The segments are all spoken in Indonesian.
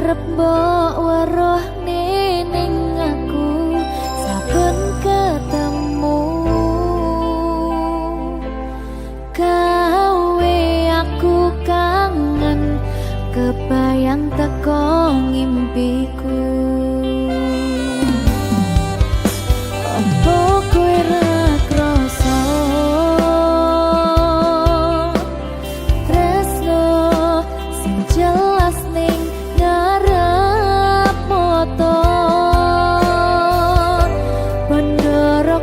arep mbok weruh ning aku saben ketemu gawe aku kangen kebayang teko ngimpiku. Opo kowe ra krasa tresno sing jelas ning ngarep moto Bandara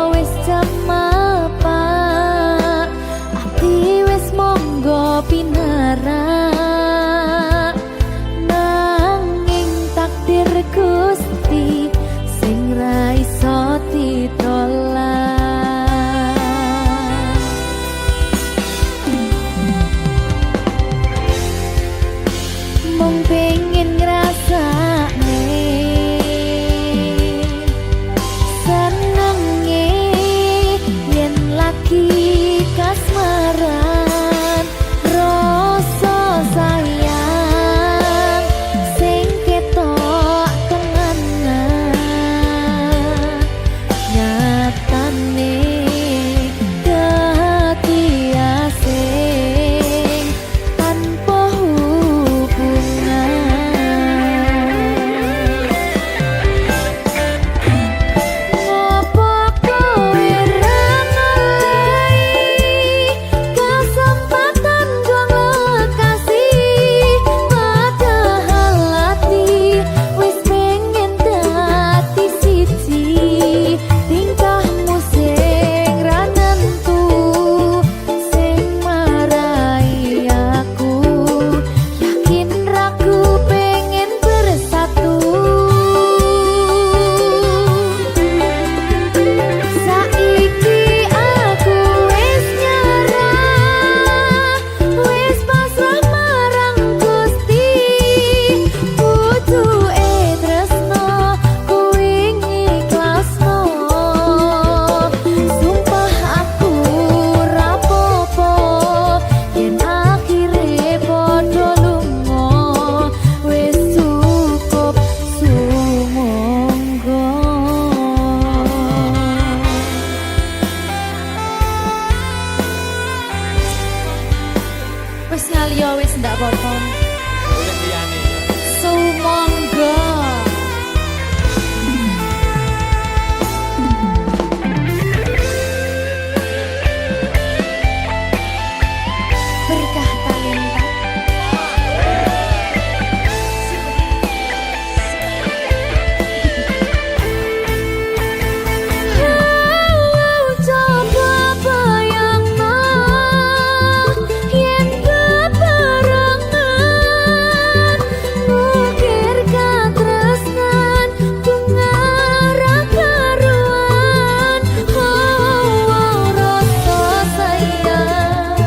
wis jam apa ati wis monggo pinarak nanging takdir Gusti sing ra iso ditolak. Mung pengen ngrasakne senenge yen lagi kasmaran rasa sayang sing ketok tenganan nyatane dadi asing tanpa hubungan. Ngopo kowe ra ngelai kesempatan gong lekasih padahal hati wis pengen dadi siji tingkahmu sing ra nentu sing marai aku yakin ragu pengen bersatu. Saiki aku wis nyerah wis pasrah marang Gusti butuhe tresno kuwi ngikhlasno sumpah aku ra popo yen akhire padha lunga wis cukup sumangga. Wis ngaliyo wis ndak apa-apa. Boleh liyane ya. Sumangga. Berkah talenta. Coba bayangno yen bebarengan ngukir katresnan bunga ra karuan rasa sayang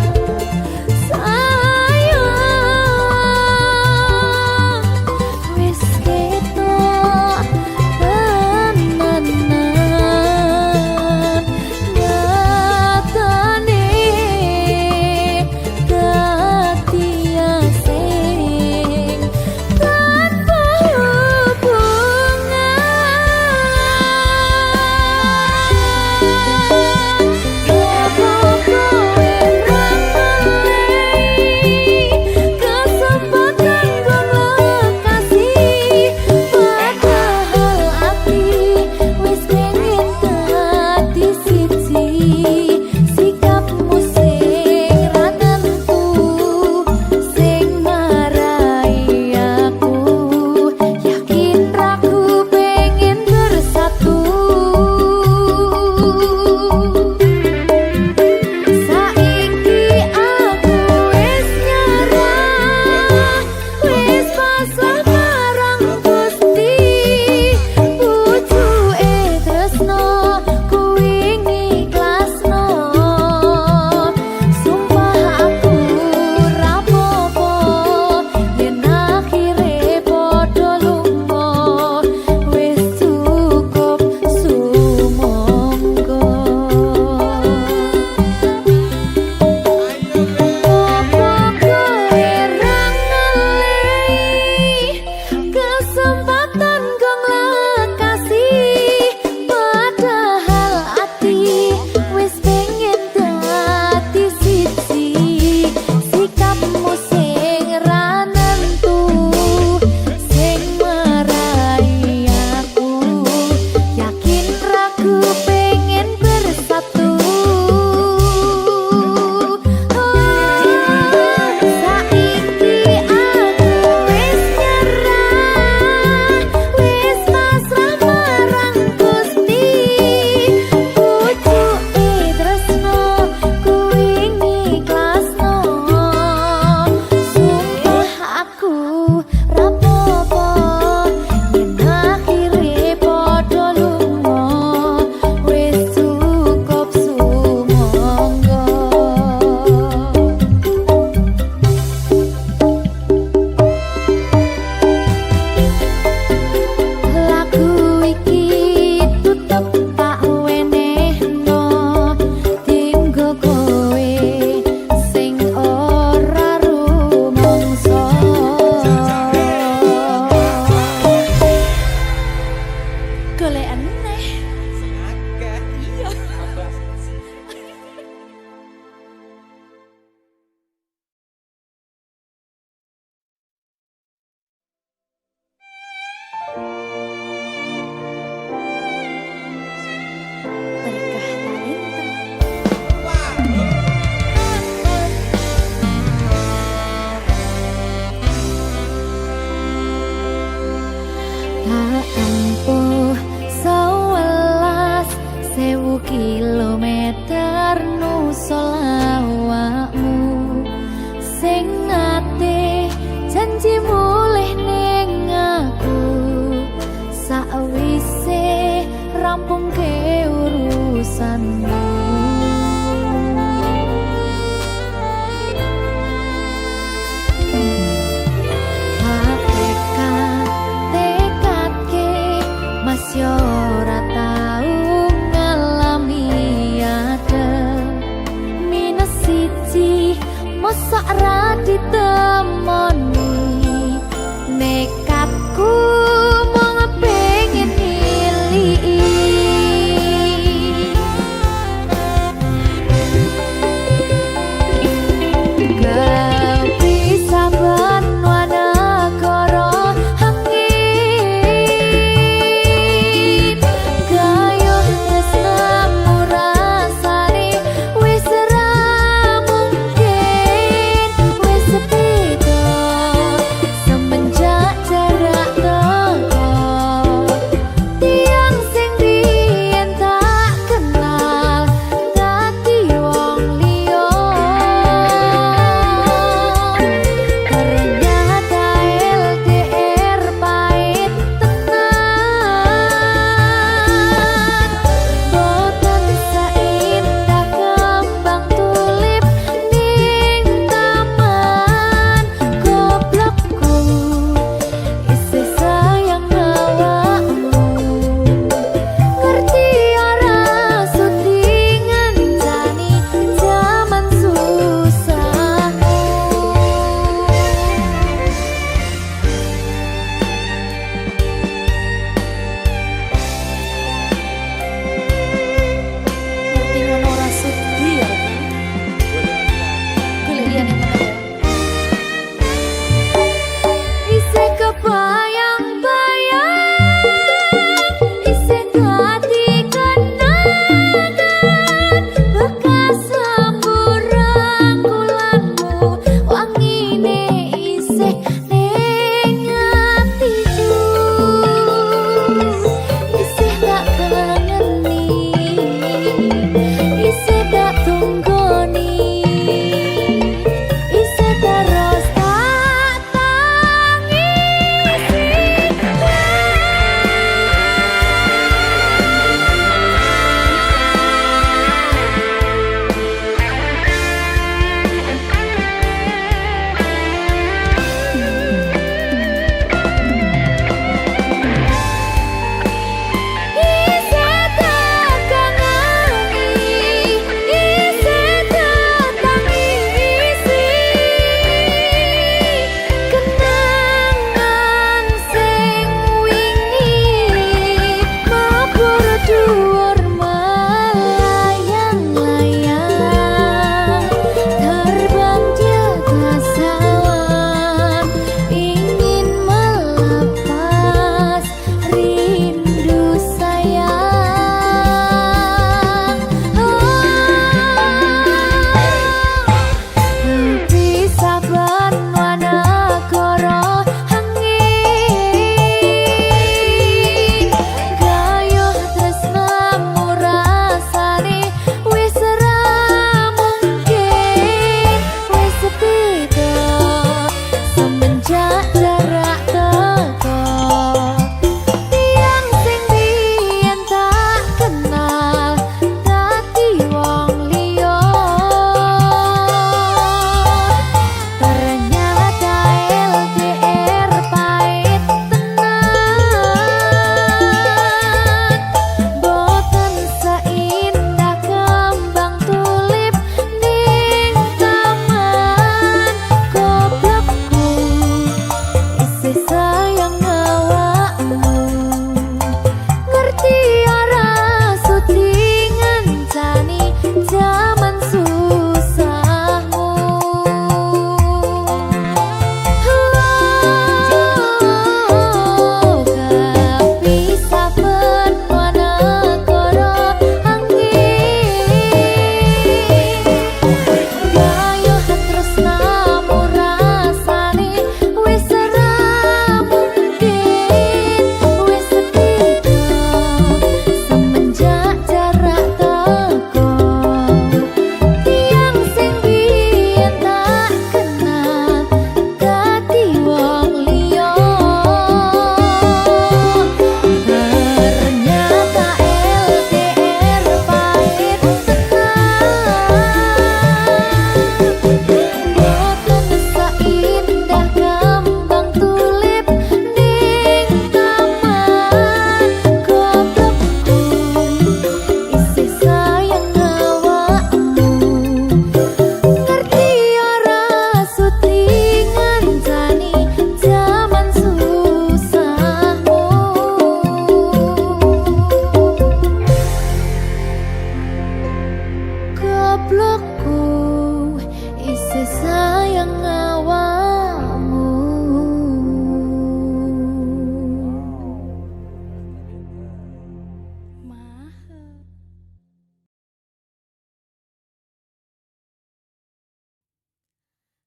mosok ra ditemoni nekatku mung pengen nilii kepisah benua negara angin gayuh tresnamu rasane wis ra mungkin wis beda semenjak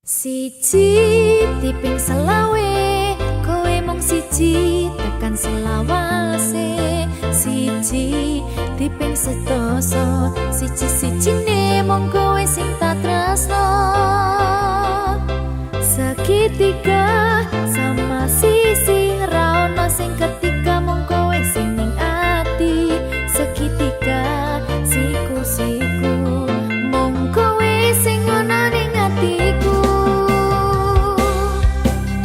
Siji diping selawe, kowe mung siji tekan selawase. Siji diping sedasa, siji-sijine mung kowe sing tak tresno. Segitiga sama sisi ra ono sing ketika mung kowe sing ning ati. Segitiga siku-siku mung kowe sing ono ning atiku.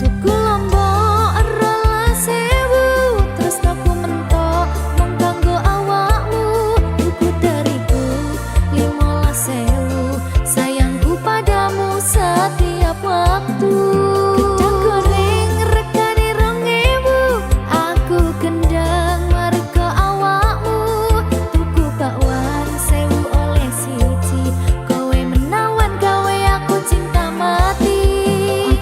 Tuku lombok rolas sewu, tresnaku mentok mung kanggo awakmu. Tuku dariku 15.000, sayangku padamu setiap waktu. Gedang goreng regane 2.000, aku gendang marga awakmu. Tuku bakwan 1.000 oleh siji, kowe menawan gawe aku cinta mati.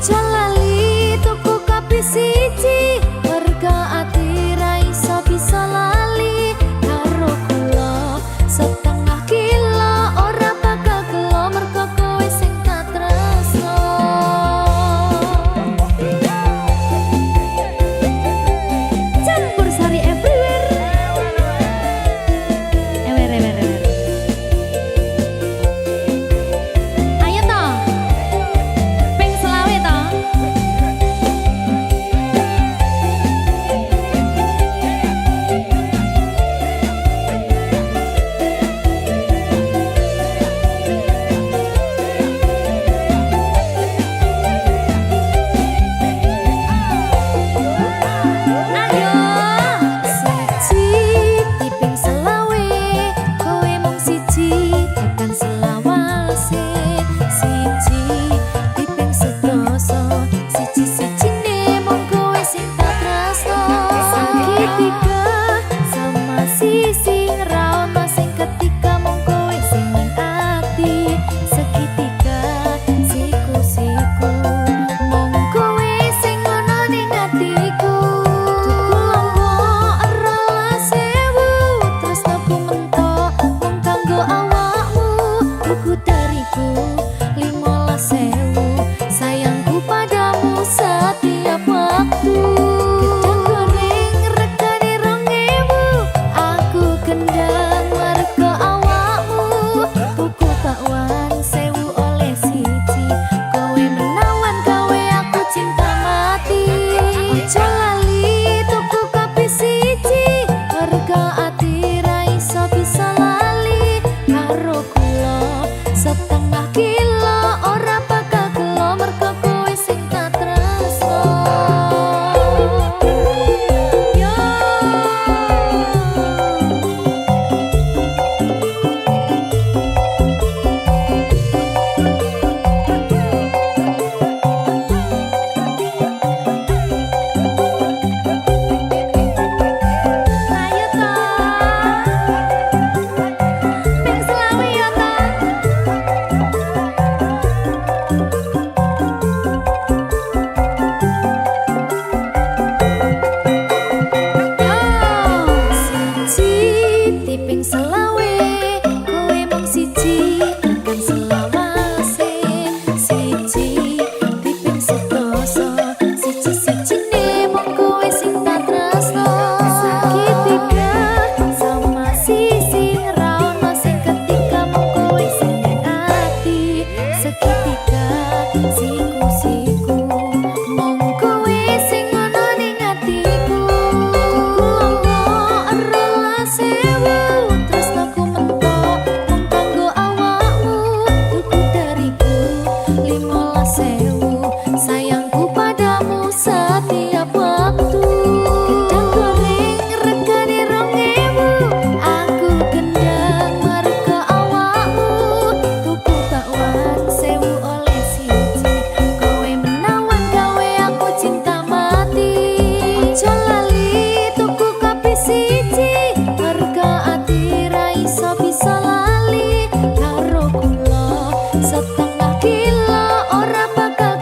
Aja lali tuku kopi siji, warga ati ra iso bisa lali. Karo kula setengah kilo ora bakal gelo, merga kowe sing tak tresno. Campur sari everywhere. Ewer. Ayo toh, ping selawe toh. Ayo, siji diping selawe, kowe mung siji tekan selawase. Siji diping sedasa, siji-sijine mung kowe sing tak tresno. Segitiga sama sisi ra ono sing ketika mung kowe sing ning ati. Segitiga siku-siku mung kowe sing ono ning atiku. Tuku lombok rolas sewu, tresnaku mentok mung kanggo awakmu. Tuku dariku 15.000, sayangku padamu setiap waktu. Gedang goreng regane 2.000, aku gendang marga awakmu. Tuku bakwan 1.000 oleh siji, kowe menawan gawe aku cinta mati. Aja lali tuku kopi siji, warga ati ra iso bisa lali. Karo kula setengah kilo ora bakal gelo, merga kowe sing tak tresno. Yo. Ayo toh, ping selawe ya toh. Siji diping selawe, kowe mung siji tekan selawase. Siji diping sedasa, siji-sijine mung kowe sing tak tresno. Segitiga sama sisi ra ono sing ketika mung kowe sing ning ati. Segitiga siku-siku mung kowe sing ono ning atiku. Tuku lombok rolas sewu, tresnaku mentok mung kanggo awakmu. Tuku dariku 15.000, sayangku padamu setiap waktu. Gedang goreng regane 2.000, aku gendang marga awakmu. Tuku bakwan 1.000 oleh siji, kowe menawan gawe aku cinta mati. Aja lali tuku kopi siji, warga ati ra iso bisa lali. Karo kula setengah kilo ora bakal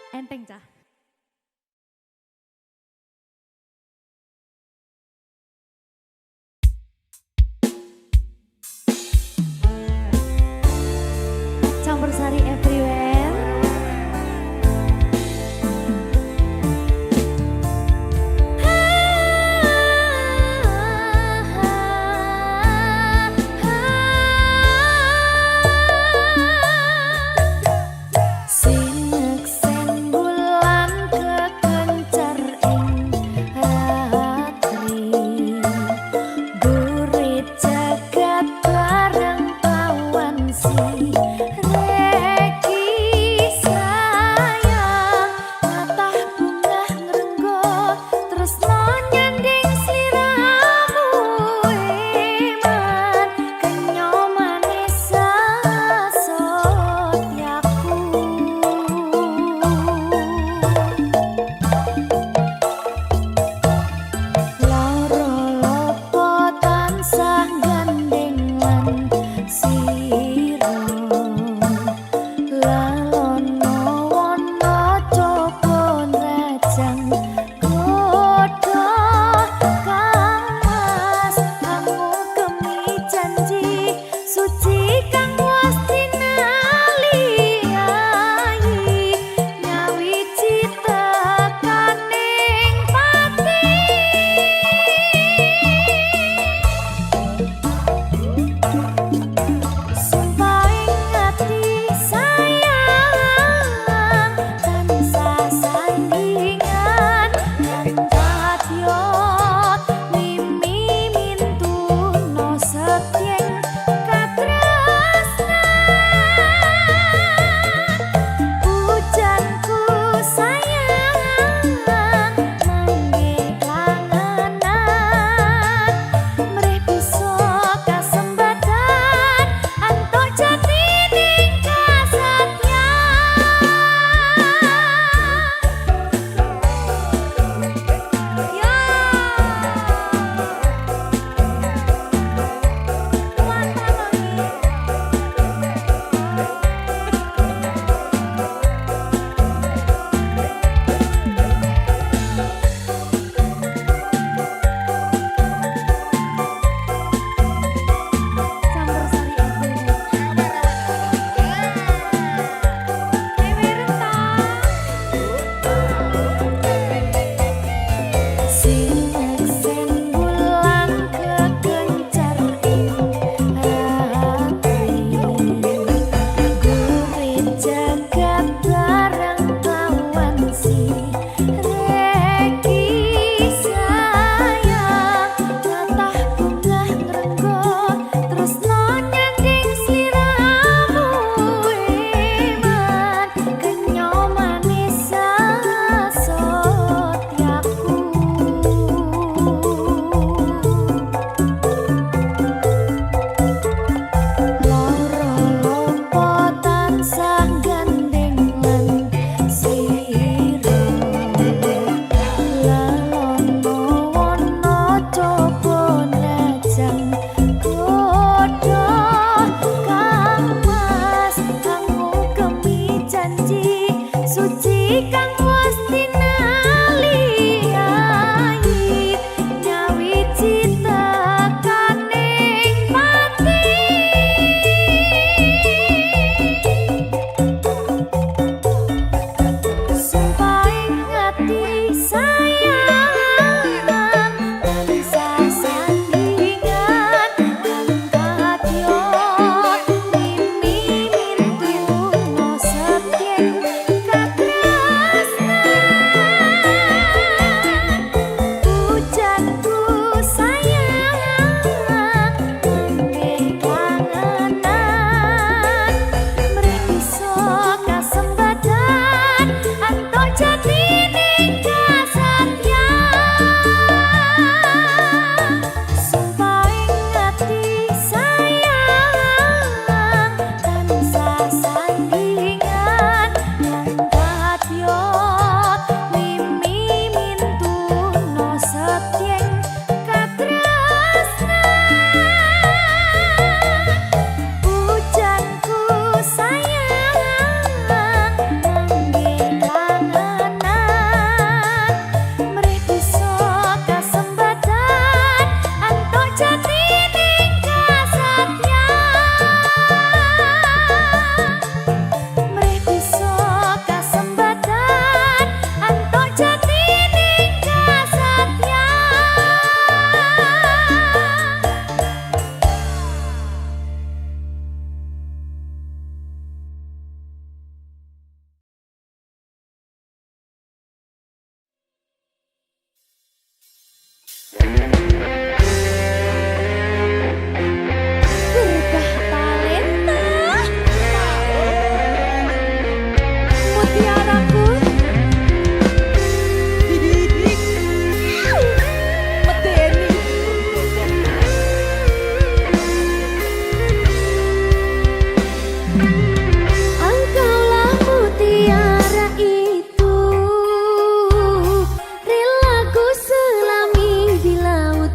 Enteng cah. Campur sari everywhere. Sinek sen bulan Berkah talenta mutiaraku medeni. Engkaulah mutiara itu, rela ku selami di laut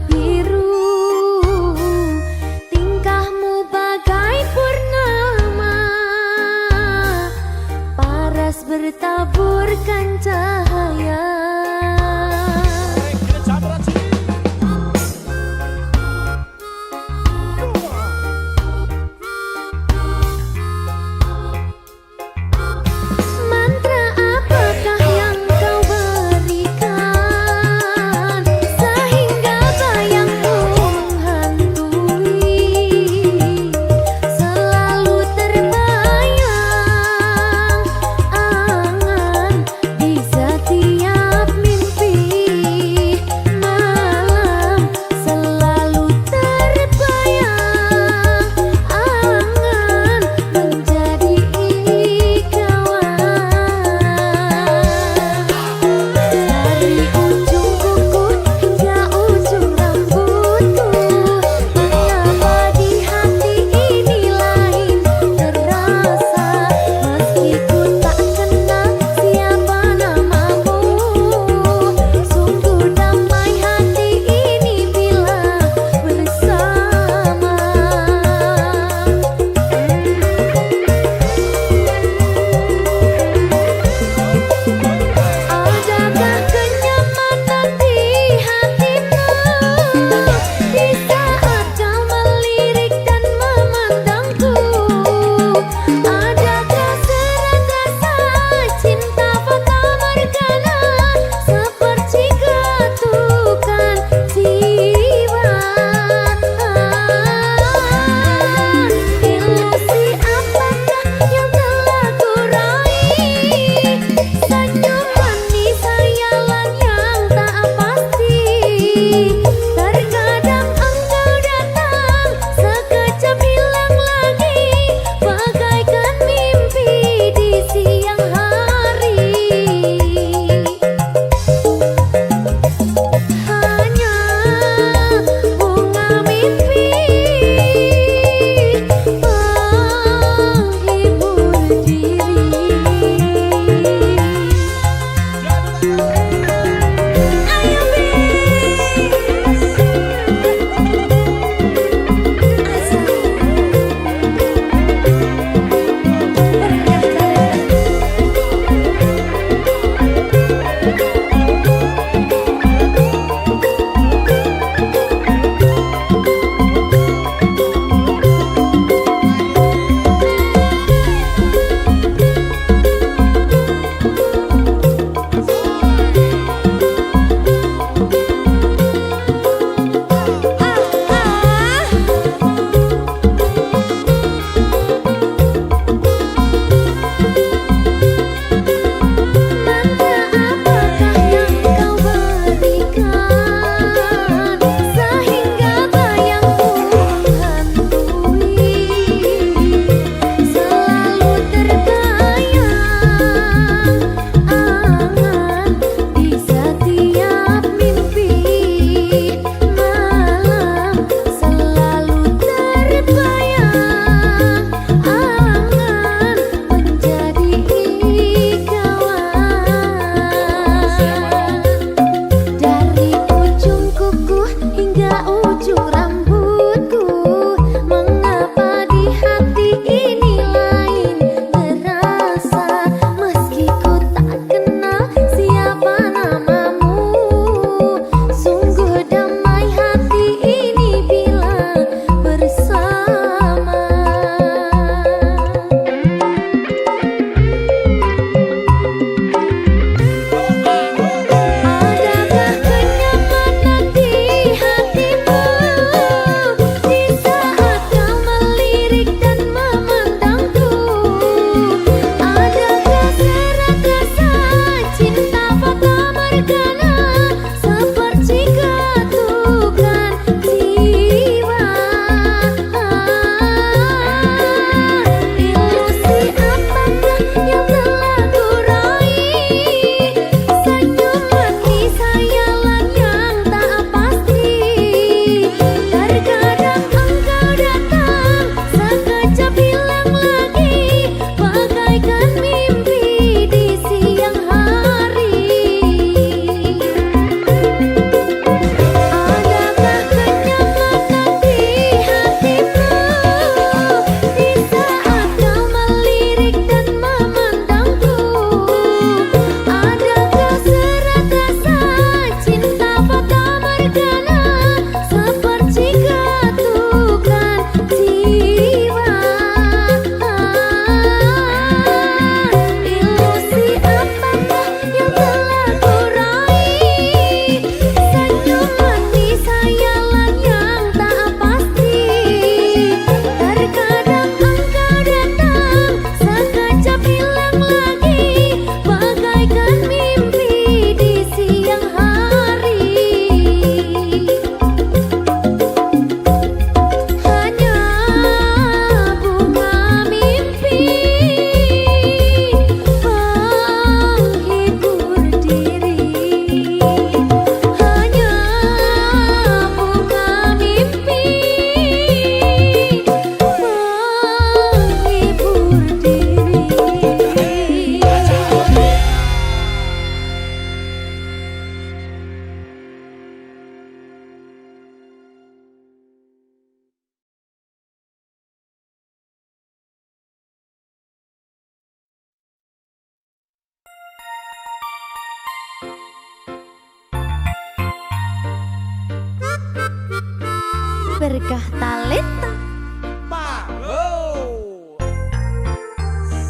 berkah talenta.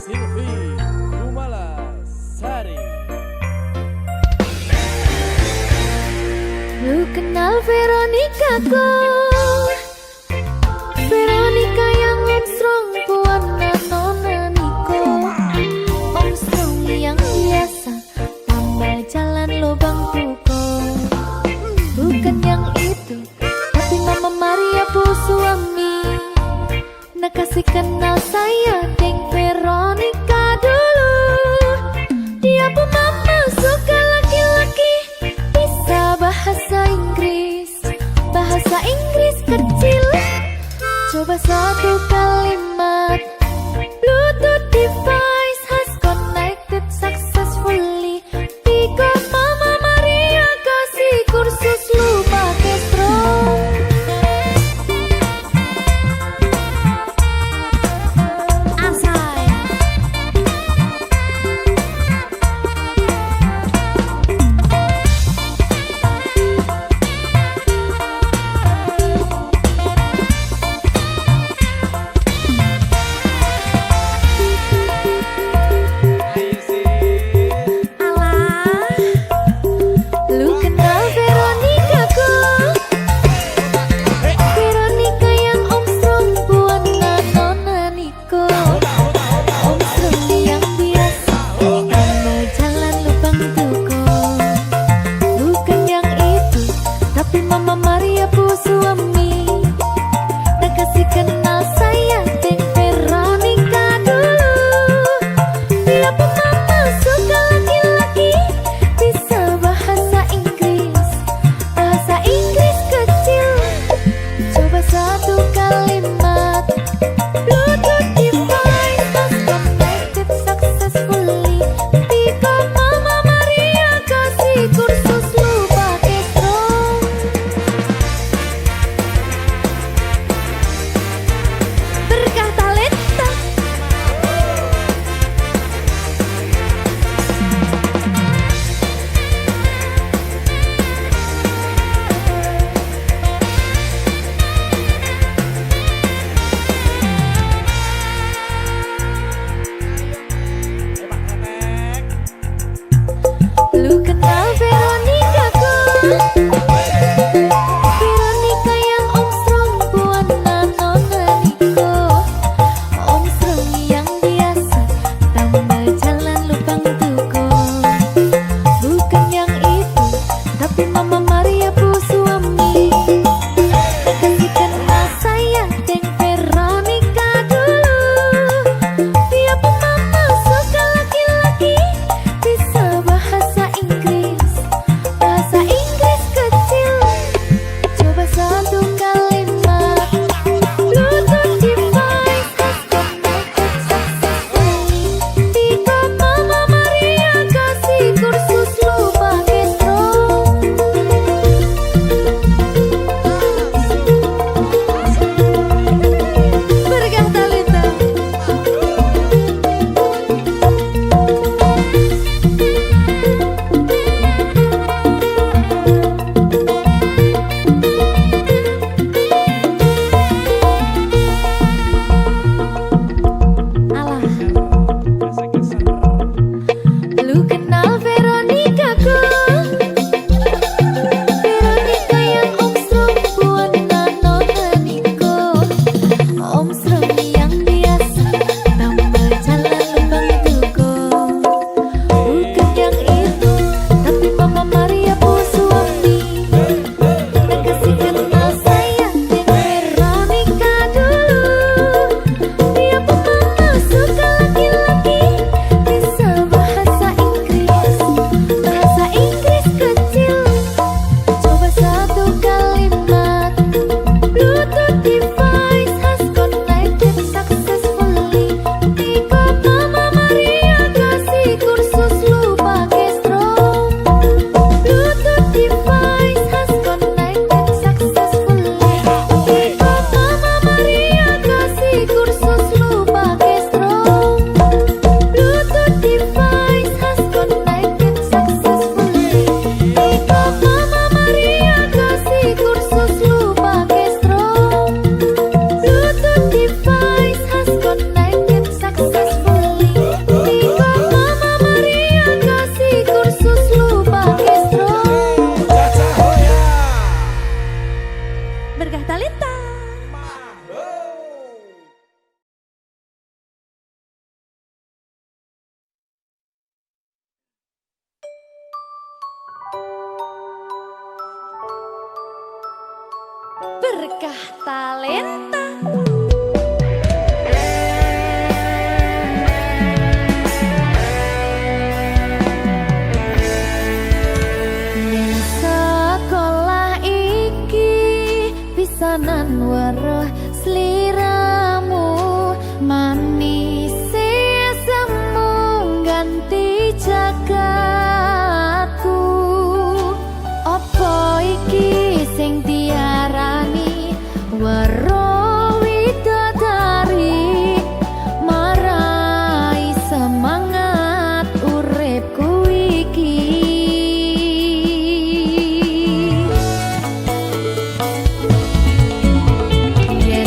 Silvi Kumala Sari. Lu kenal Veronica kok? Veronica yang strong kuana nona Niko. Strong yang biasa tambal jalan lubang tuko. Bukan yang itu, tapi Mama Maria bu suami. Nak kasih kenal saya deng Veronica dulu. Dia bu mama suka laki-laki, bisa bahasa Inggris. Bahasa Inggris kecil, coba satu kalimat. Bluetooth device has connected successfully. Because Mama Maria kasih kursus lu pakai strong. Asai. Berkah talenta. Ning sekolah iki pisanan weruh sliramu, manis semu ganti jagatku. Apa iki sing diarani weruh widodari, marai semangat uripku iki. Yen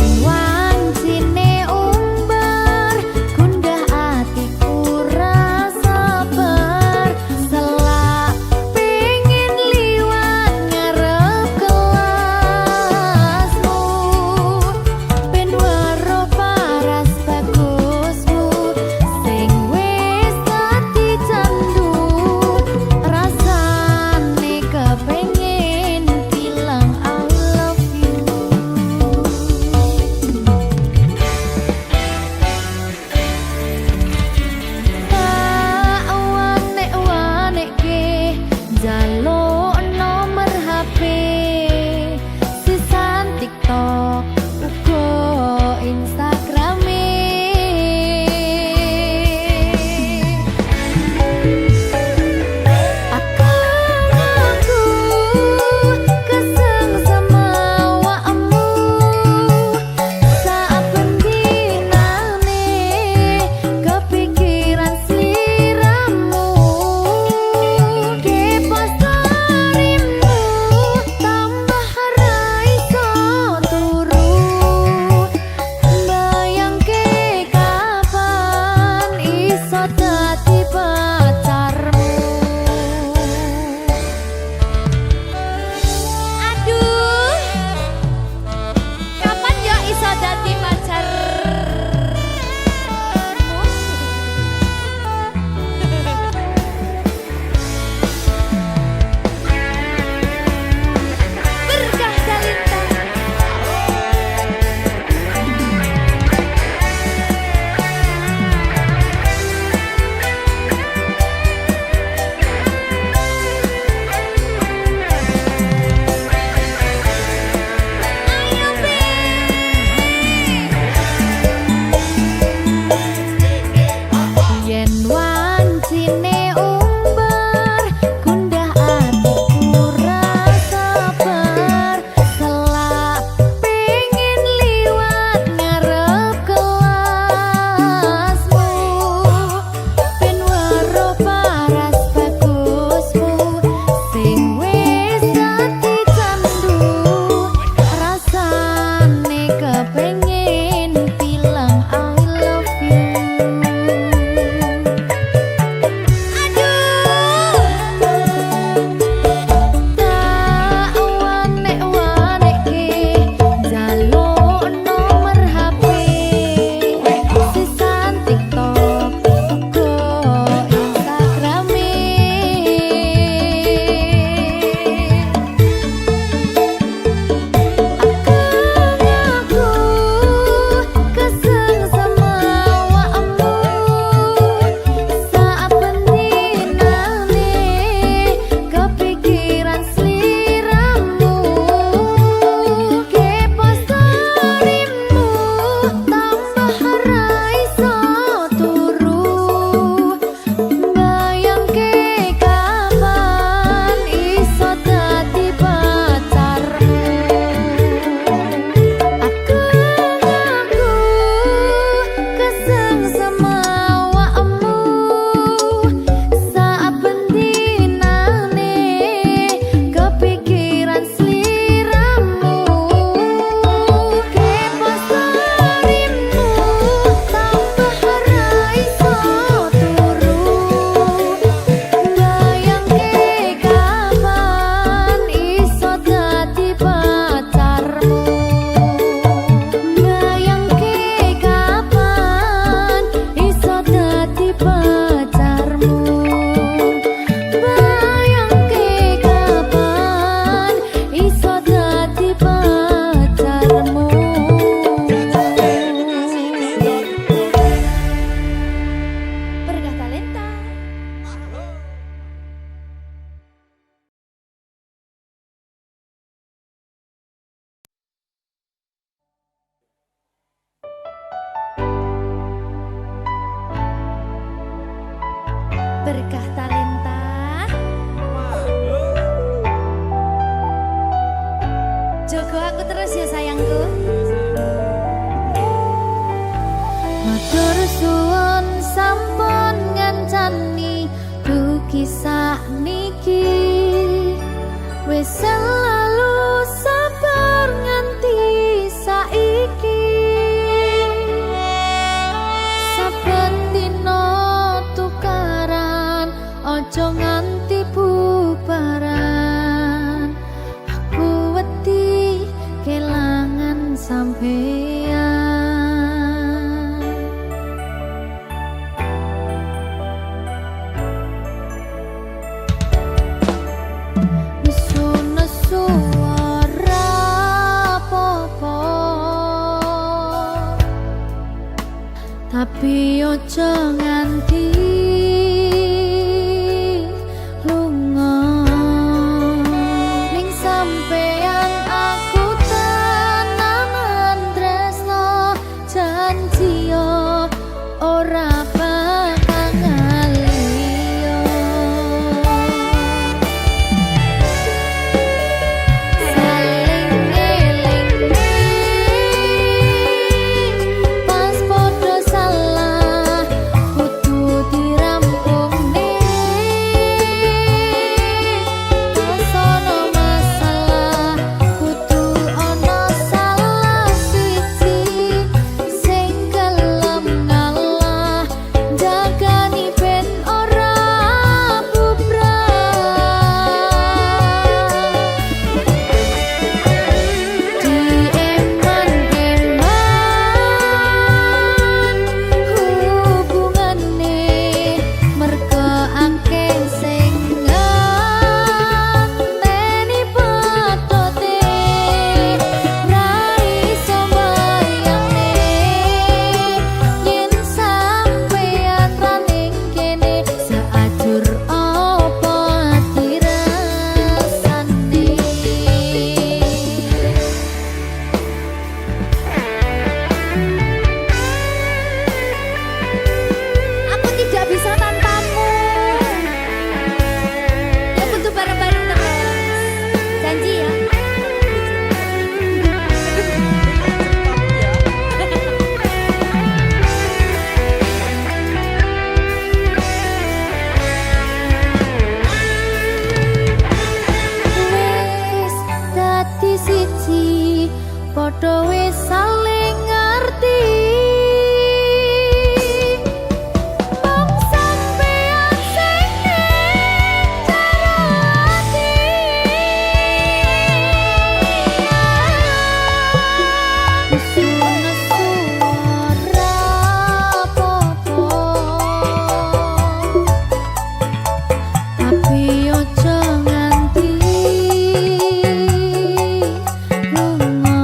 berkah talenta. Jogo aku terus ya sayangku. Matur suwun sampun ngancani dugi sakniki. Wis selalu sabar nganti saiki. Saben dina tukaran ojo nganti bubaran. Aku wedi kelangan sampeyan. Tapi ojo nganti lunga ning sampeyan aku tenanan tresno janji yo ora bakal ngaliyo. Saling ngeling pas podo salah kudu dirampung pas ono masalah kudu ono salah siji sing gelem ngalah jagani ben ora bubrah. Dieman-eman hubungane merga akeh sing ngenteni patote ra iso mbayangne yen sampeyan ra ning kene saajur apa dirasane. Aku tidak bisa tanpamu. Ya butuh bareng-bareng terus. Janji ya. Wis dadi siji padha wis saling ngerti. Mong sampeyan sing ngejarati. Nesu-nesu ora apa-apa. Tapi ojo nganti lunga.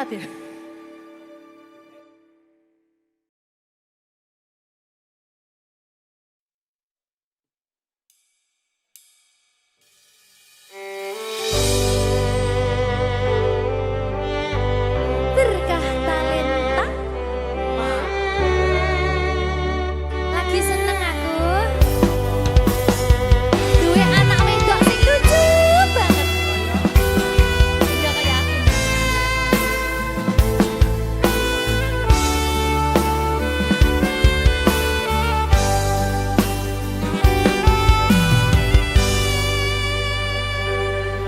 berat ya. Berkah talenta. Lagi seneng aku. Duwe anak wedok sing lucu banget. Udah kayak aku.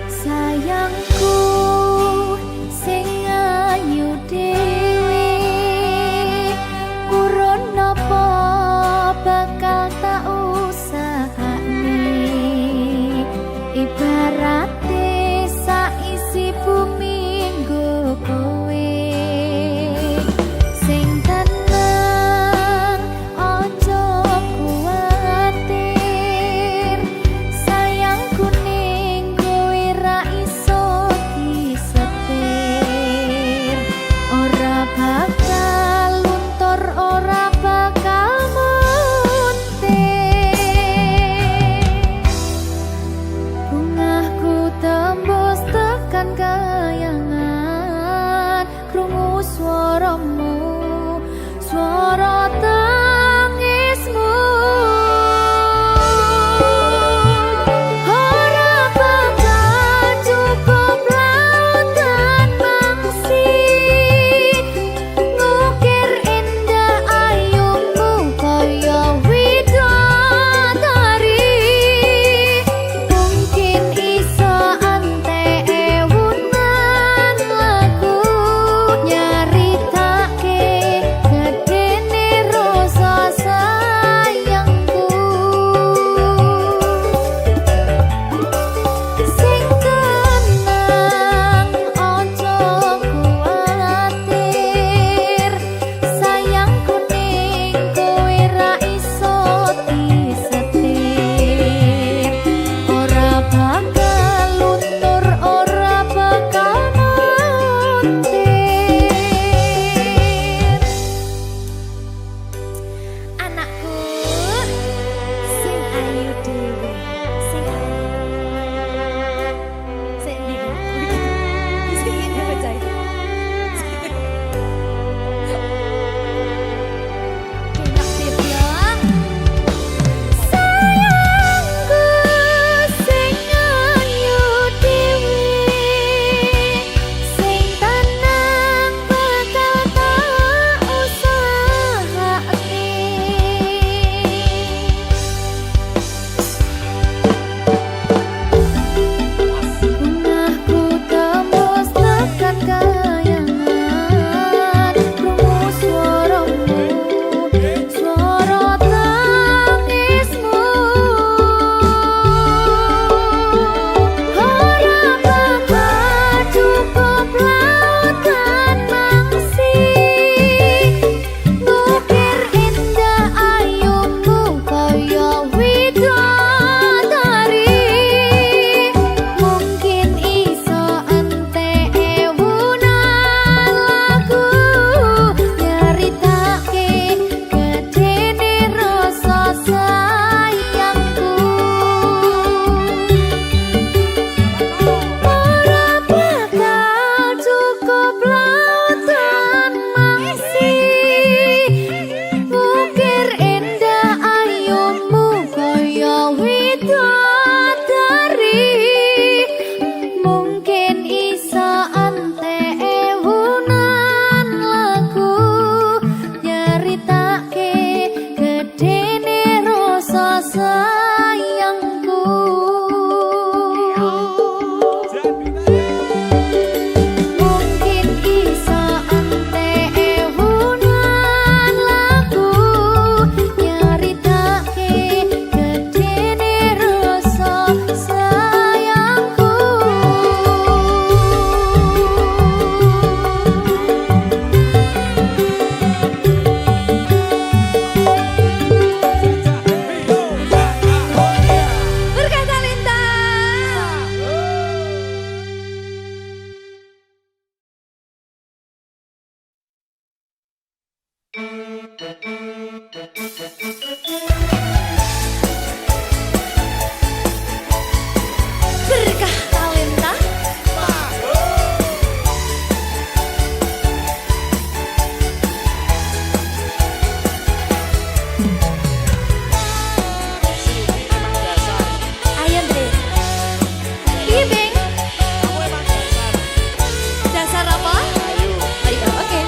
Sayangku sing ayu dhewe urun napa bakal tak usahane ibarate saisi bumi nggo kowe sing tenang aja kuwatir sayangku ning kowe ra iso disetir ora bakal luntur ora bakal muntir bungahku tembus tekan kayangan krungu swaramu swara tangismu ora bakal cukup lautan mangsi ngukir indah ayumu kaya widodari mungkin iso antek ewunan lagu nyaritake gedene rasa sayangku sing tenang aja kuwatir sayangku ning kowe ra iso disetir ora bakal luntur ora bakal muntir anakku sing ayu dhewe sing ndi sing ini bocah enak sip ya sayangku sing ayu dhewe sing tenang Berkah talenta. Sini emang dasar. Ayo Dre. Iya Beng. Kamu emang dasar. Dasar apa? Ayo. Ayo oke.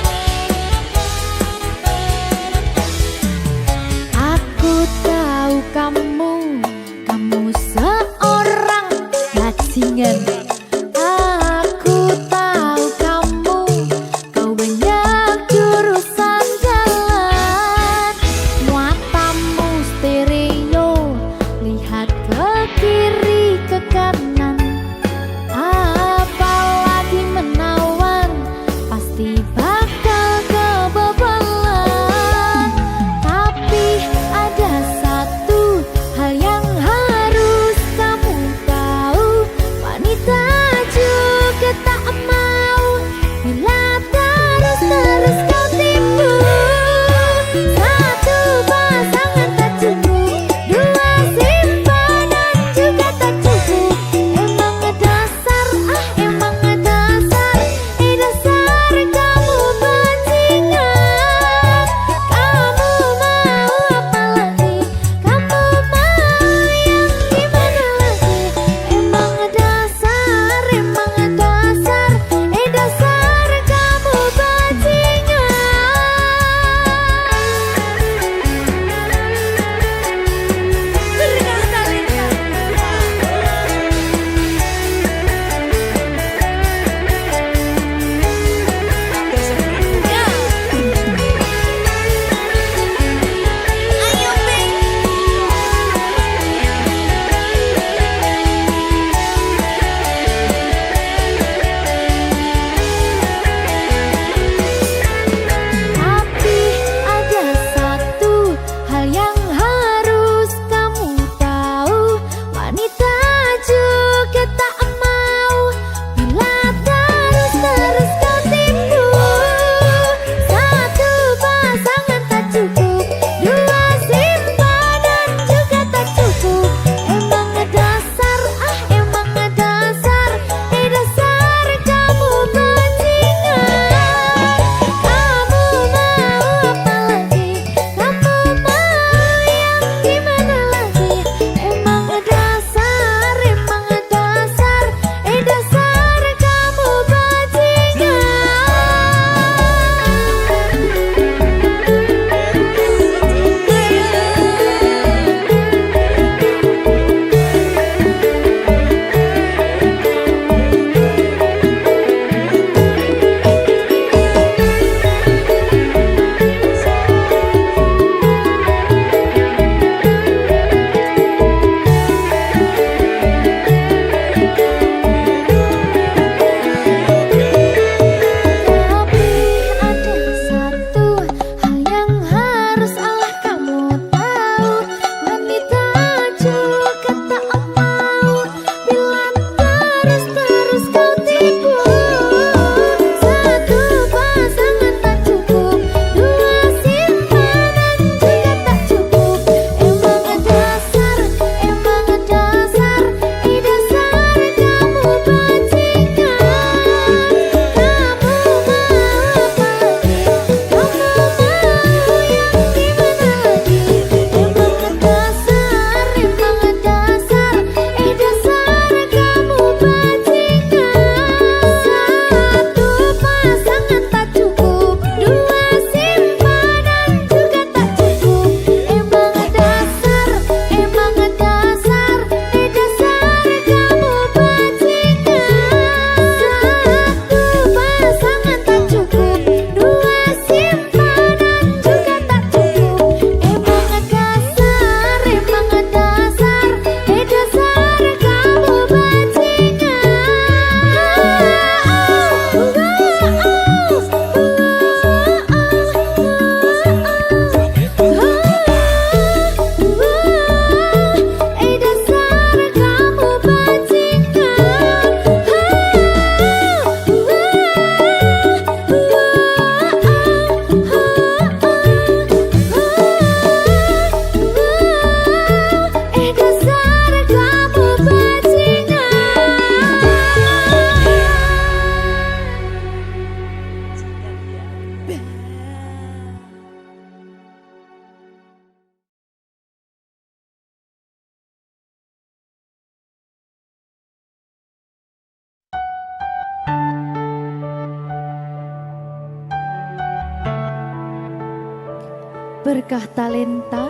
Berkah talenta.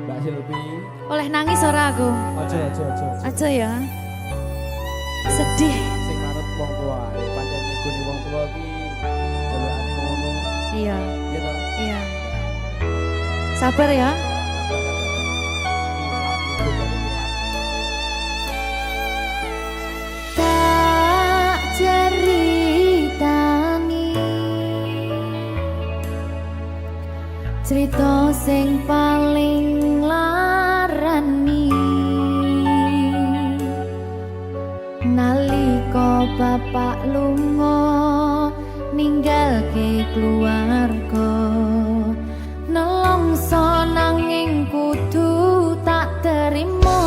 Mbak Silvi. Oleh nangis ora aku? Aja. Aja ya. Sedih. Sing manut wong tua, pancen ngegoni wong tua ki jelekane ngono. Iya. Iya toh? Iya. Sabar ya. Tak ceritani cerita sing paling larani nalika bapak lunga ninggalke keluarga nelongso nanging kudu tak terima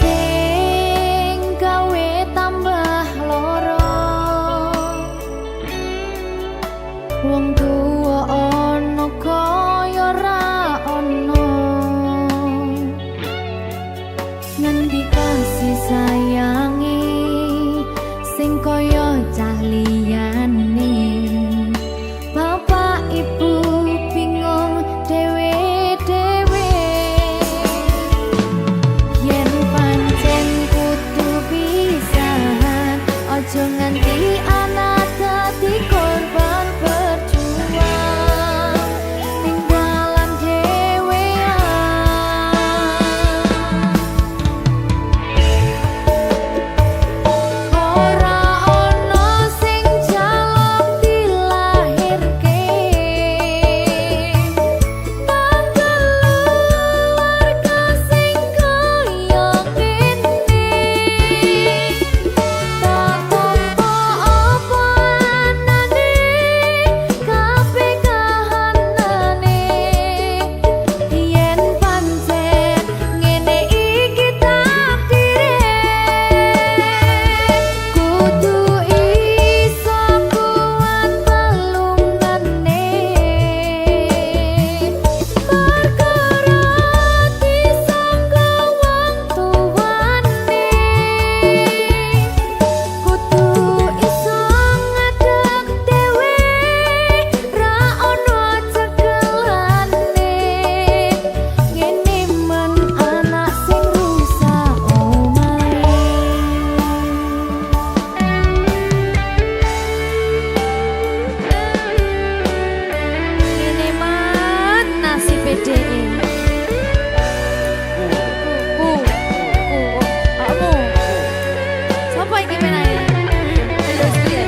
sing gawe tambah loro wong tuwa ana kaya ra ana ngendi kasih sayangi sing kaya cah liyane bapak ibu bingung dewe-dewe yen pancen kudu pisahan aja nganti anak dadi korban berjuang ning dalan dhewean ora ana sing jaluk dilahirke nang keluarga sing kaya ngene tak tampa apa anane kabeh kahanane yen pancen ngene iki takdire kudu iso kuat pelungane perkara disangka wong tuwane kudu iso ngadeg dhewe ra ono cekelane ngene men anak sing rusak omahe ngene man nasib dhewe kamu sapa iki menae ayo sih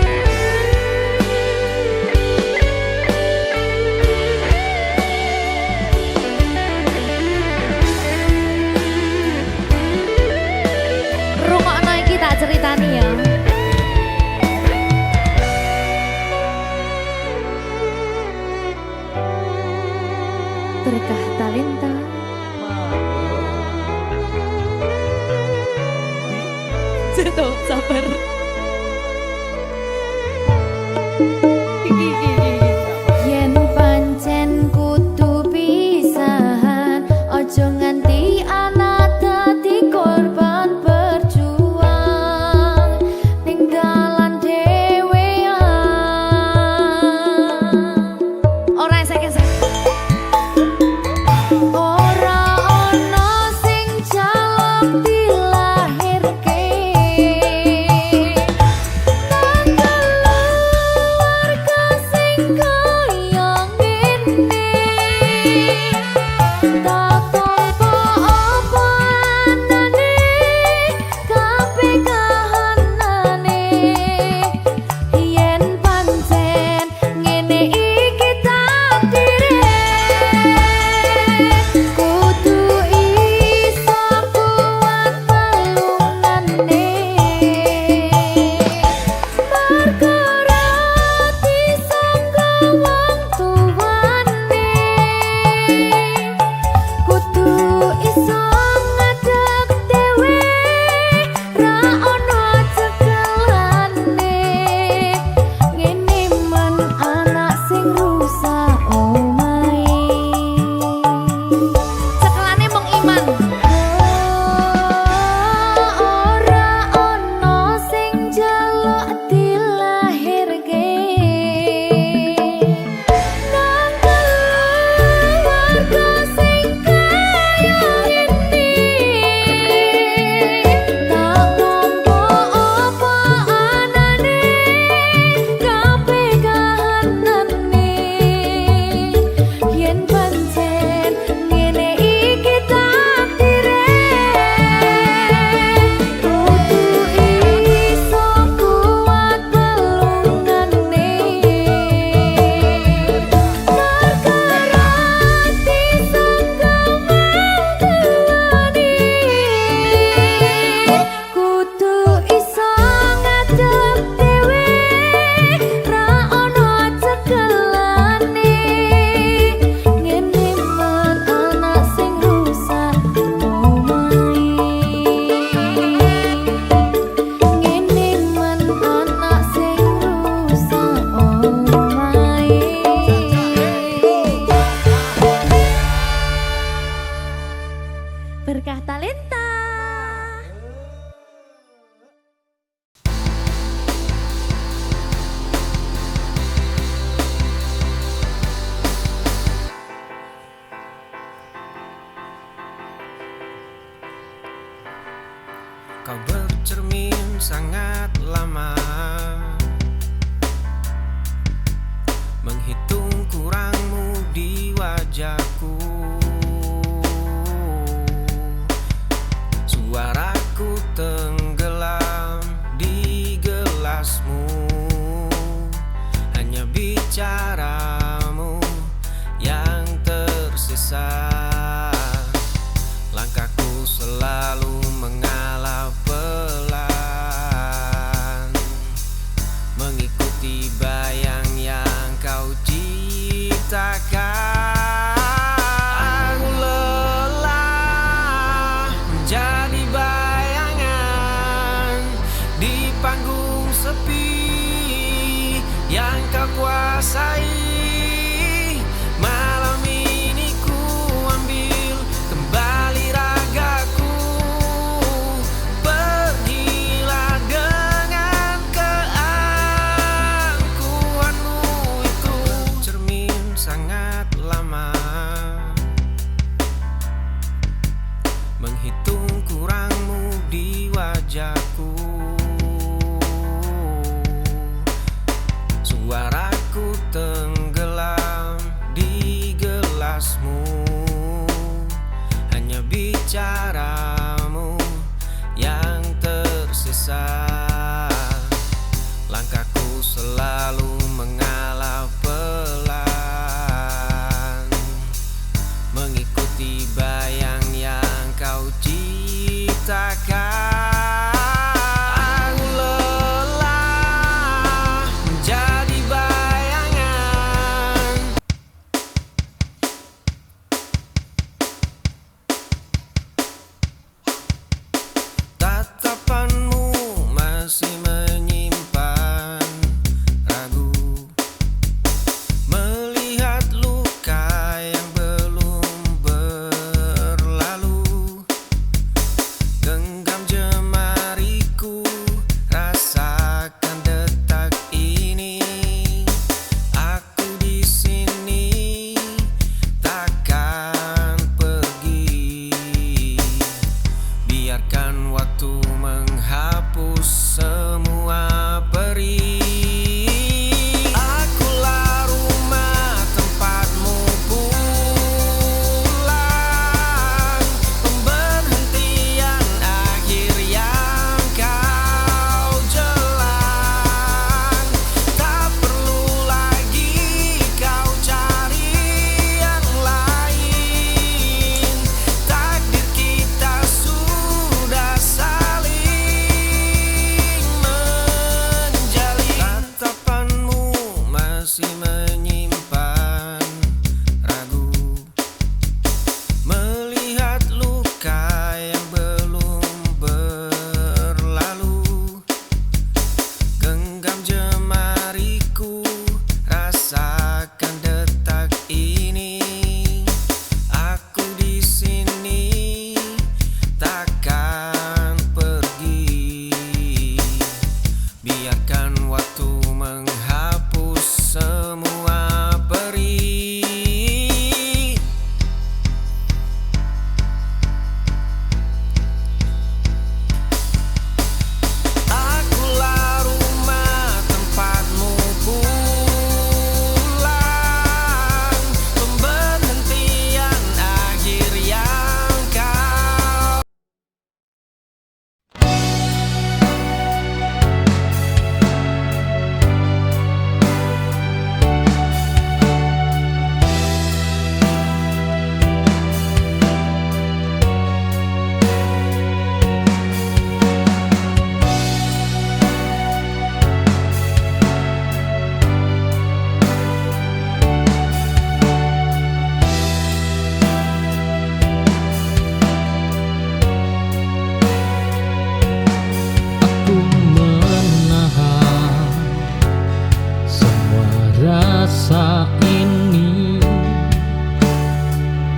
rungokno iki tak ceritani ya berkah talenta Ceto sabar yen pancen kudu pisahan aja nganti anak dadi korban berjuang ning dalan dhewean ora esek-esek ora ana sing jaluk dilahirke sangat lama, menghitung kurangmu di wajahku. Suaraku tenggelam di gelasmu, hanya bicaramu yang tersisa. Langkahku selalu mengalah pelan, mengikuti bayang yang kau ciptakan. Aku lelah menjadi bayangan di panggung sepi yang kau kuasai. Malam ini ku ambil kembali ragaku, pergilah dengan keangkuhanmu itu. Cermin sangat lama, menghitung kurangmu di wajahku. Suaraku tenggelam di gelasmu, hanya bicaramu yang tersisa. Langkahku selalu mengalah pelan, mengikuti bayang yang kau ciptakan. Aku lelah menjadi bayangan. Tatapanmu masih menyimpan ragu, melihat luka yang belum berlalu. Genggam jemariku, rasakan detak ini. Aku di sini, takkan pergi. Biarkan waktu menghapus semua perih. Akulah rumah tempatmu pulang, pemberhentian akhir yang kau jelang. Tak perlu lagi kau cari yang lain, takdir kita sudah saling menjalin. Tatapanmu masih menyimpan ragu, melihat luka yang belum berlalu. Genggam jemariku, rasakan detak ini. Aku di sini, takkan pergi. Biarkan waktu menghapus semua perih. Akulah rumah tempatmu pulang, pemberhentian akhir yang kau. Aku menahan semua rasa ini,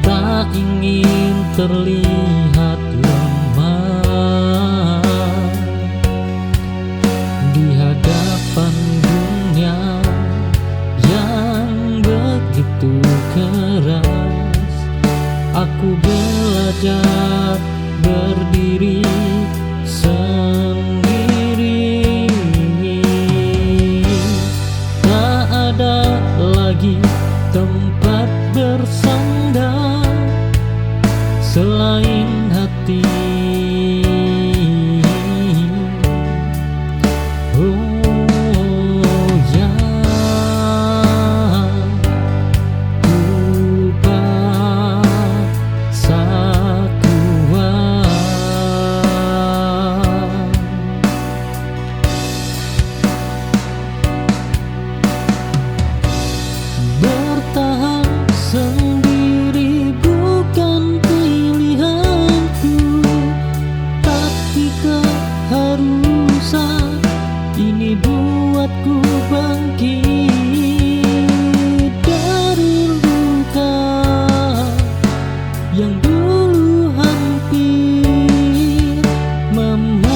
tak ingin terlihat lemah di hadapan dunia yang begitu keras. Aku belajar berdiri sendiri rusak, ini buatku bangkit dari luka yang dulu hampir mematikan.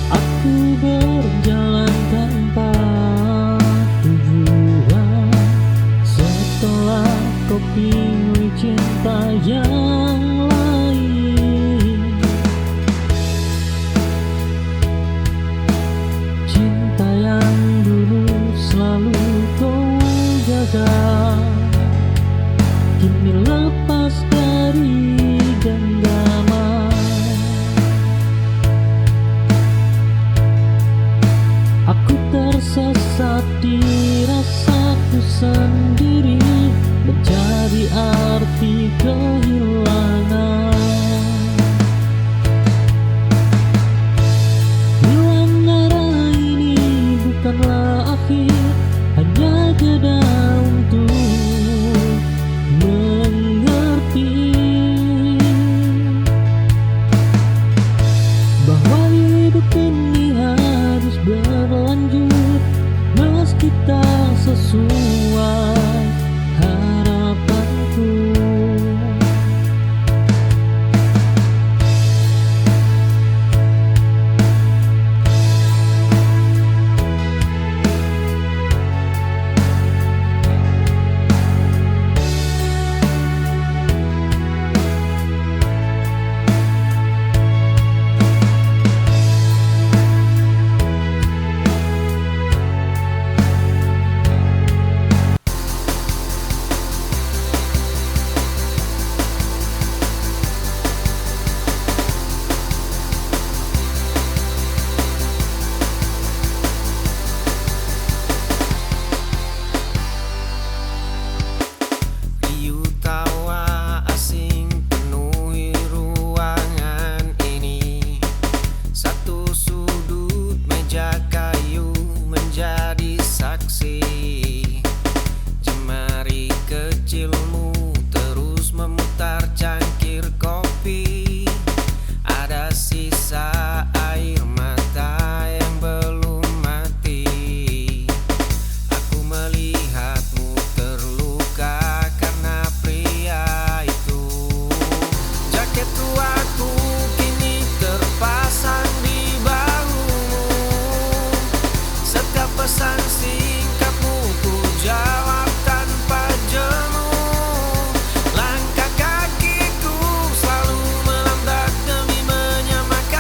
Aku berjalan tanpa tujuan setelah kau pilih cinta yang lain. Cinta yang dulu selalu kau jaga kini lepas dari genggaman. Aku tersesat di rasaku sendiri, mencari arti kehilangan. Hilang arah ini bukanlah akhir, hanya jeda untuk mengerti bahwa hidup ini harus berlanjut meski tak sesuai harapanku. Riuh tawa asing penuhi ruangan ini. Satu sudut meja kayu menjadi saksi. Jemari kecilmu terus memutar cangkir kopi. Ada sisa air mata yang belum mati. Aku melihatmu terluka karena pria itu. Jaket tuaku kini terpasang di bahumu. Setiap pesan singkatmu ku jawab tanpa jemu. Langkah kakiku selalu melambat demi menyamakan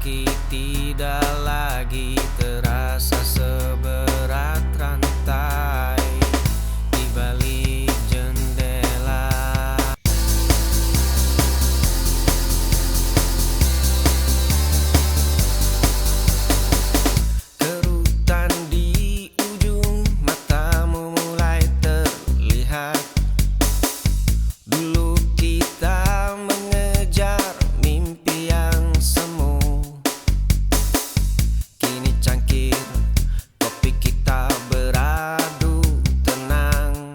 kaki tidak lagi terasa seberat rantai di balik jendela. Kerutan di ujung matamu mulai terlihat. Dulu kita mengejar mimpi yang semu. Kini cangkir kopi kita beradu tenang.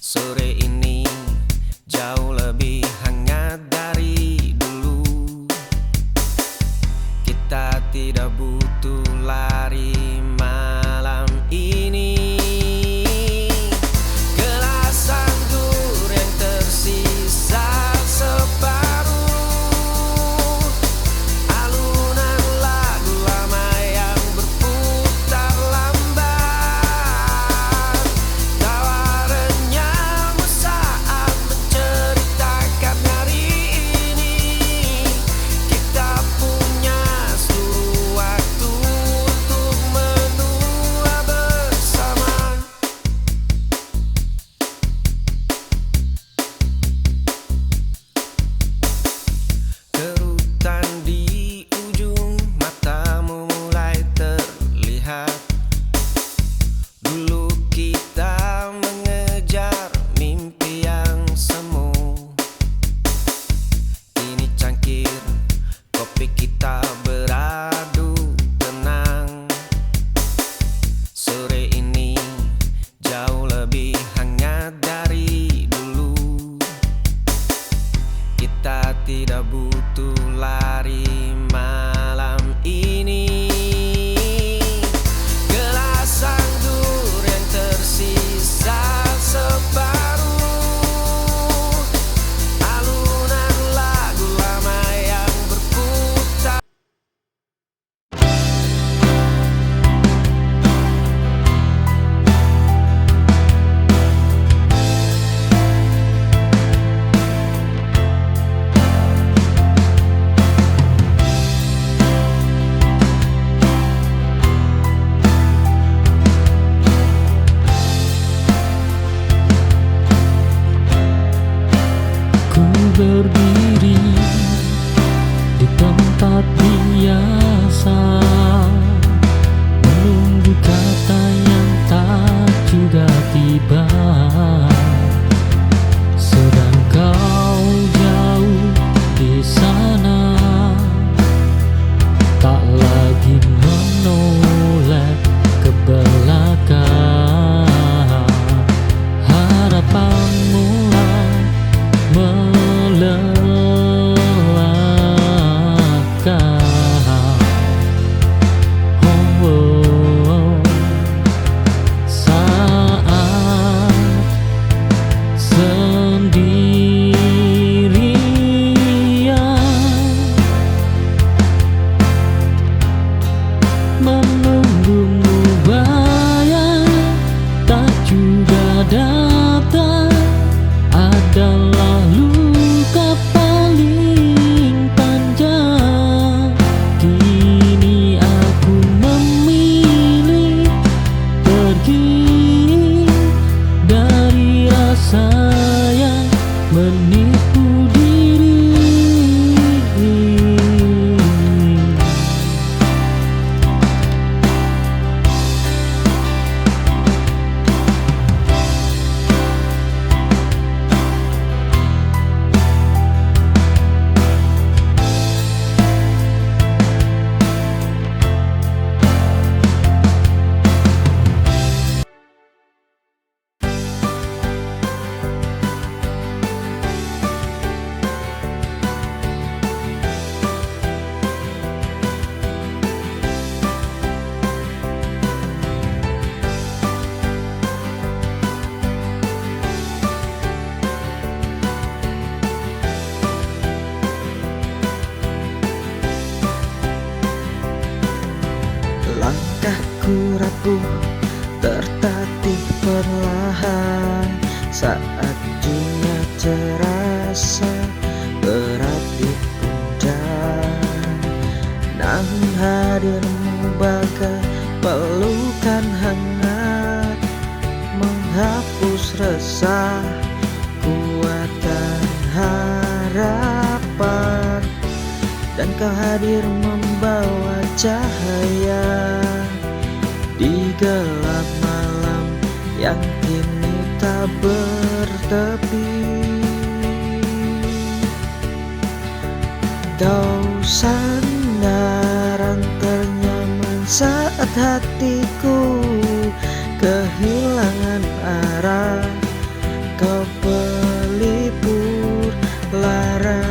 Sore ini jauh lebih hangat dari dulu. Kita tidak butuh lari malam ini. Gelas anggur yang tersisa separuh, alunan lagu lama yang berputar lambat. Tawa renyahmu saat menceritakan hari ini. Kita punya seluruh waktu untuk menua bersama. Kerutan di ujung matamu mulai terlihat. Dulu kita mengejar mimpi yang semu. Kini cangkir kopi kita beradu tenang. Sore ini jauh lebih hangat dari dulu. Kita tidak butuh lari malam ini. Gelas anggur yang tersisa separuh, alunan lagu lama yang berputar. Ku berdiri di tempat biasa, menunggu kata yang tak juga tiba. Sedang kau jauh di sana, tak lagi menoleh ke belakang. Harapan mulai melelahkan. Saat sendirian menunggumu, bayang tak juga datang. Adalah luka paling panjang. Kini aku memilih pergi dari rasa yang menipu diri. Langkahku rapuh, tertatih perlahan saat dunia terasa berat di pundak. hadirmu bagai pelukan hangat, menghapus resah, kuatkan harapan. Dan kau hadir membawa cahaya di gelap malam yang kini tak bertepi. Kau sandaran ternyaman saat hatiku kehilangan arah. Kau pelipur lara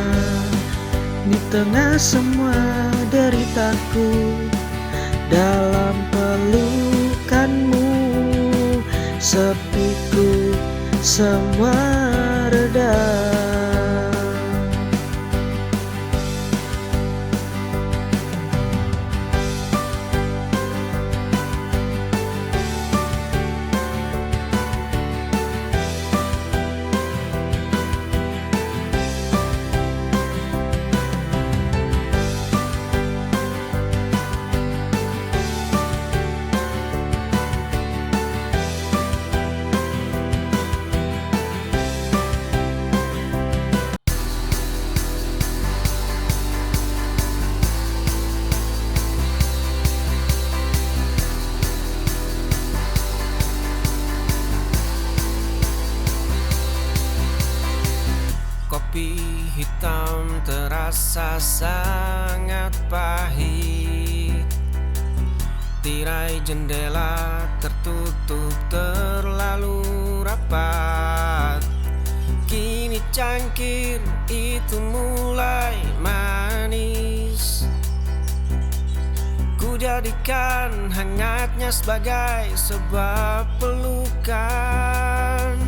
di tengah semua deritaku. Dalam pelukanmu sepiku semua reda. Kopi hitam terasa sangat pahit. Tirai jendela tertutup terlalu rapat. Kini cangkir itu mulai manis. Ku jadikan hangatnya sebagai sebuah pelukan.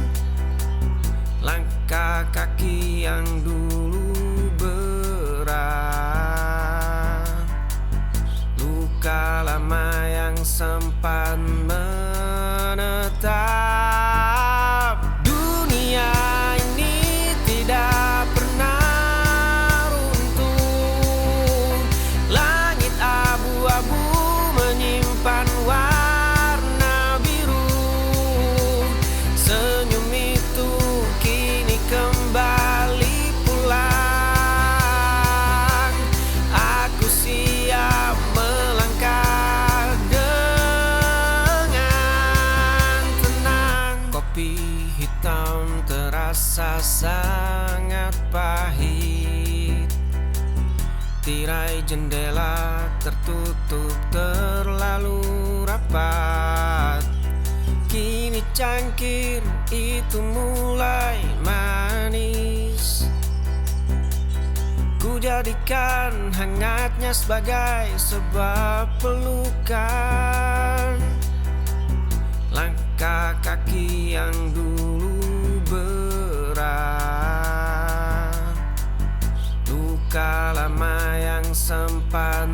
Langkah kaki yang dulu berat, luka lama yang sempat menetap. Dunia ini tidak pernah runtuh. Langit abu-abu menyimpan warna biru. Senyum itu kembali pulang. Aku siap melangkah dengan tenang. Kopi hitam terasa sangat pahit. Tirai jendela tertutup terlalu rapat. Kini cangkir itu mulai manis. Ku jadikan hangatnya sebagai sebuah pelukan. Langkah kaki yang dulu berat, luka lama yang sempat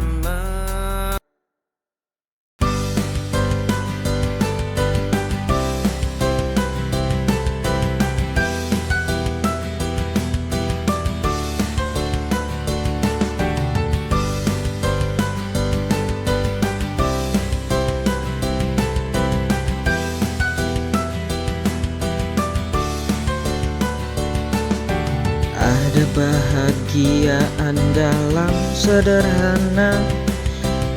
Ada bahagiaan dalam sederhana,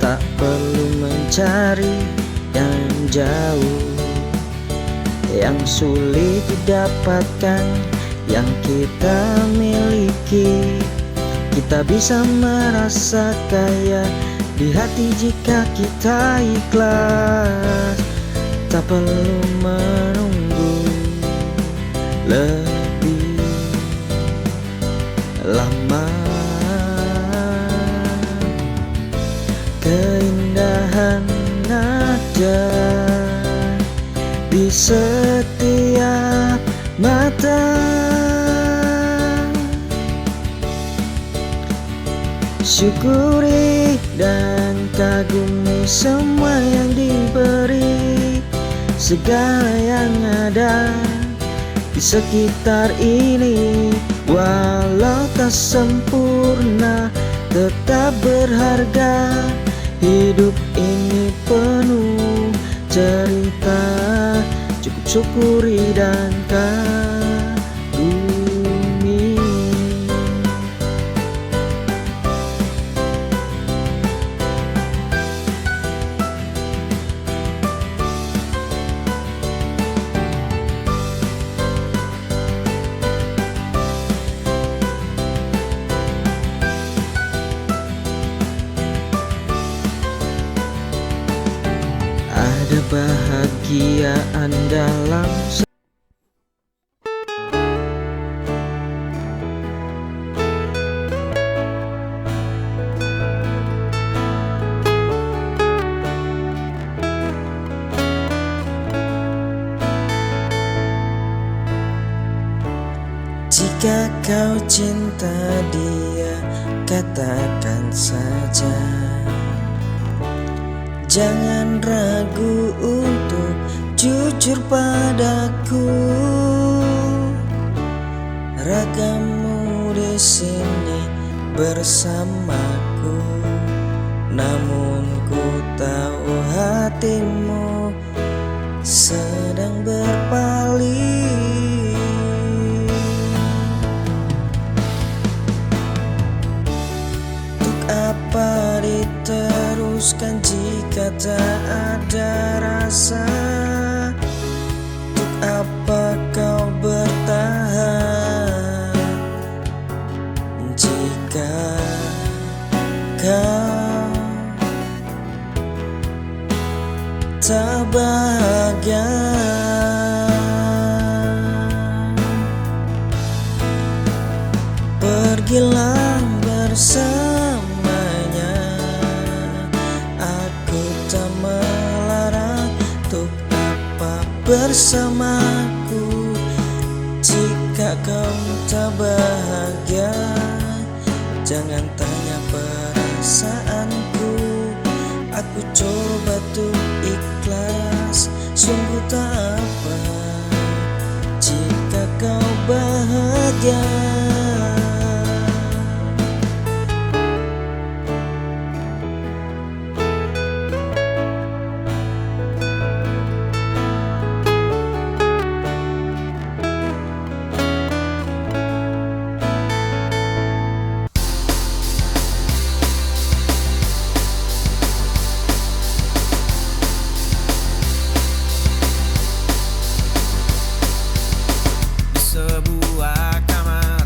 tak perlu mencari yang jauh, yang sulit didapatkan, yang kita miliki. Kita bisa merasa kaya di hati jika kita ikhlas. Tak perlu menunggu lebih lama. Keindahan ada di setiap mata. Syukuri dan kagumi semua yang diberi, segala yang ada di sekitar ini. Walau tak sempurna, tetap berharga. Hidup ini penuh cerita, cukup syukuri dan kagumi. Ada bahagiaan dalam jika kau cinta dia, katakan saja. Jangan ragu untuk jujur padaku. Ragamu di sini bersamaku, namun ku tahu hatimu sedang berpaling. Untuk apa diteruskan jika tak ada rasa? Untuk apa kau bertahan jika kau tak bahagia? Pergilah bersamanya, aku tak melarang. Untuk apa bersamaku jika kau tak bahagia? Jangan tanya perasaanku, aku coba tuh ikhlas. Sungguh tak apa jika kau bahagia. Di sebuah kamar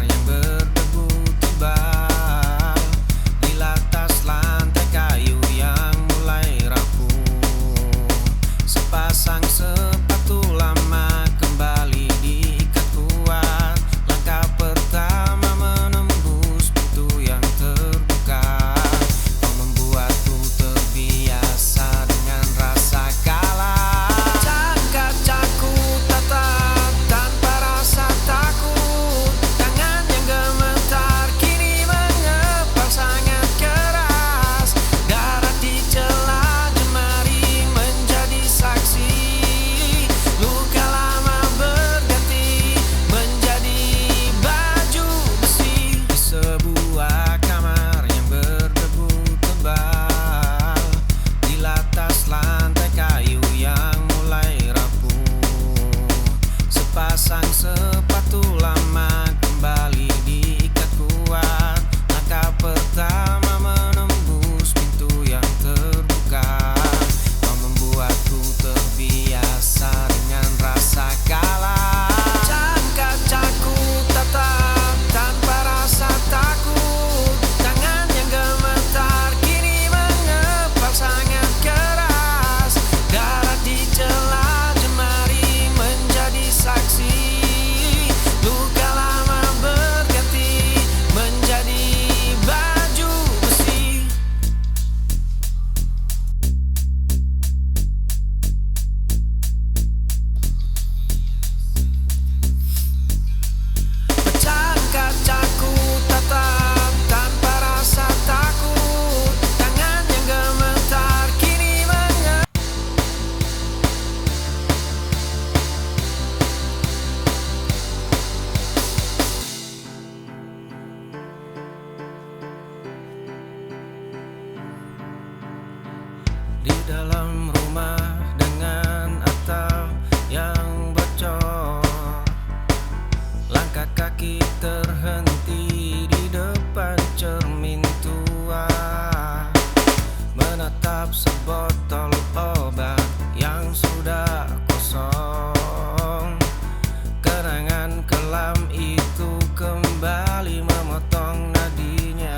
Di dalam rumah dengan atap yang bocor, langkah kaki terhenti di depan cermin tua, menatap sebotol obat yang sudah kosong. Kenangan kelam itu kembali memotong nadinya.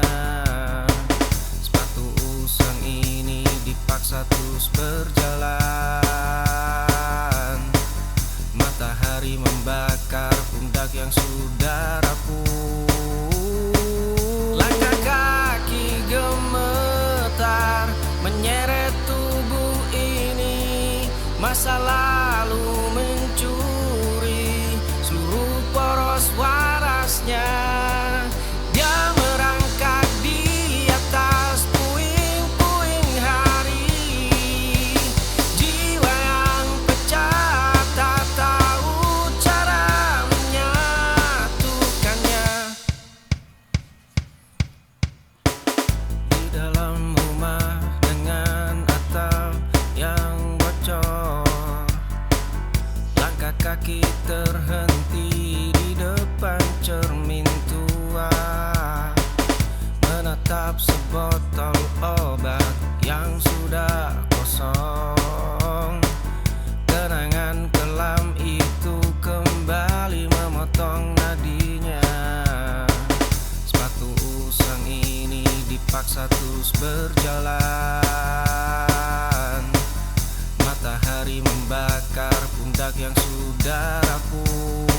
Sepatu usang ini dipaksa terus berjalan. Matahari membakar pundak yang sudah rapuh. Langkah kaki gemetar menyeret tubuh ini. Masa lalu mencuri seluruh poros warasnya. Dia merangkak di atas puing-puing hari. Jiwa yang pecah tak tahu cara menyatukannya. Di dalam rumah dengan atap yang bocor, langkah kaki terhenti di depan cermin tua, menatap sebotol obat yang sudah kosong. Kenangan kelam itu kembali memotong nadinya. Sepatu usang ini dipaksa terus berjalan. Matahari membakar pundak yang sudah rapuh.